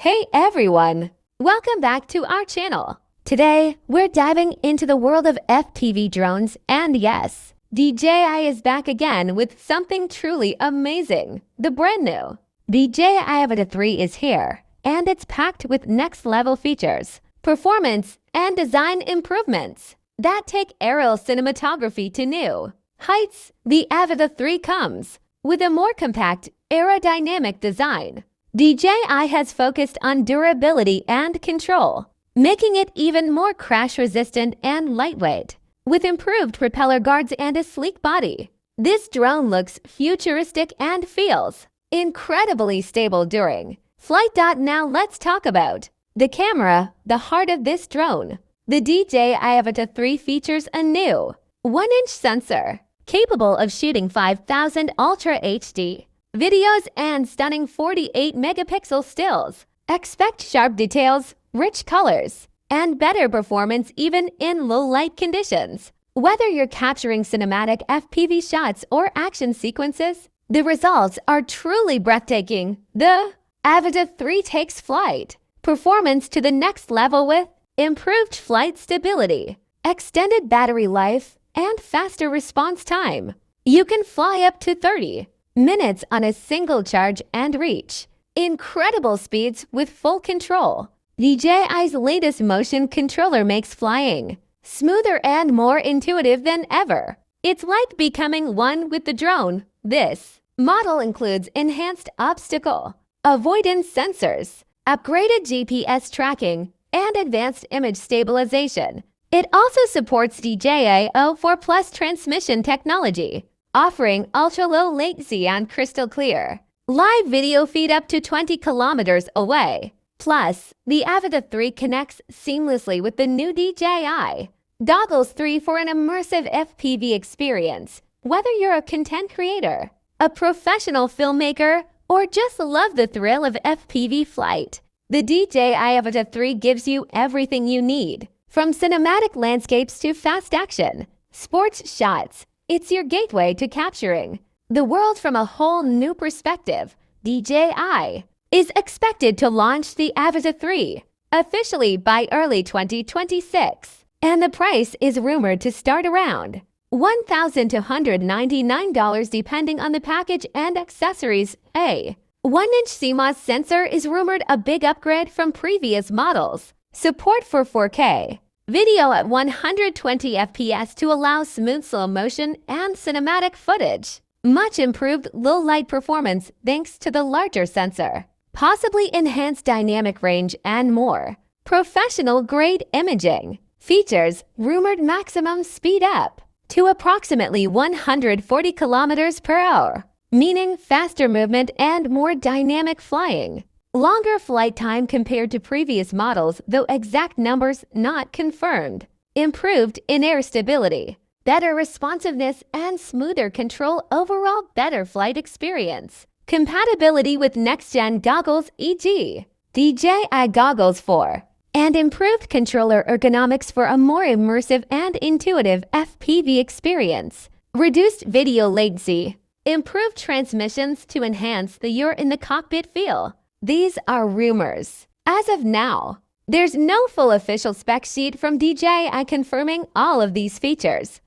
Hey everyone! Welcome back to our channel. Today, we're diving into the world of FPV drones, and yes, DJI is back again with something truly amazing. The brand new DJI Avata 3 is here, and it's packed with next-level features, performance, and design improvements that take aerial cinematography to new heights. The Avata 3 comes with a more compact, aerodynamic design. DJI has focused on durability and control, making it even more crash-resistant and lightweight. With improved propeller guards and a sleek body, this drone looks futuristic and feels incredibly stable during flight. Now let's talk about the camera, the heart of this drone. The DJI Avata 3 features a new 1-inch sensor, capable of shooting 5000 Ultra HD videos and stunning 48 megapixel stills. Expect sharp details, rich colors, and better performance even in low light conditions. Whether you're capturing cinematic FPV shots or action sequences, the results are truly breathtaking. The Avata 3 takes flight performance to the next level with improved flight stability, extended battery life, and faster response time. You can fly up to 30 minutes on a single charge and reach incredible speeds with full control. DJI's latest motion controller makes flying smoother and more intuitive than ever. It's like becoming one with the drone. This model includes enhanced obstacle avoidance sensors, upgraded GPS tracking, and advanced image stabilization. It also supports DJI Avata Plus transmission technology, offering ultra-low latency and crystal clear live video feed up to 20 kilometers away. Plus, the Avata 3 connects seamlessly with the new DJI Goggles 3 for an immersive FPV experience. Whether you're a content creator, a professional filmmaker, or just love the thrill of FPV flight, the DJI Avata 3 gives you everything you need. From cinematic landscapes to fast action, sports shots, it's your gateway to capturing the world from a whole new perspective. DJI is expected to launch the Avata 3 officially by early 2026, and the price is rumored to start around $1,299 depending on the package and accessories. A 1-inch CMOS sensor is rumored a big upgrade from previous models. Support for 4K video at 120 FPS to allow smooth slow motion and cinematic footage. Much improved low-light performance thanks to the larger sensor. Possibly enhanced dynamic range and more. Professional-grade imaging. Features rumored maximum speed up to approximately 140 kilometers per hour, meaning faster movement and more dynamic flying. Longer flight time compared to previous models, though exact numbers not confirmed. Improved in-air stability, better responsiveness, and smoother control. Overall, better flight experience. Compatibility with next-gen goggles, e.g. DJI Goggles 4, and improved controller ergonomics for a more immersive and intuitive FPV experience. Reduced video latency, improved transmissions to enhance the you're in the cockpit feel. These are rumors. As of now, there's no full official spec sheet from DJI confirming all of these features.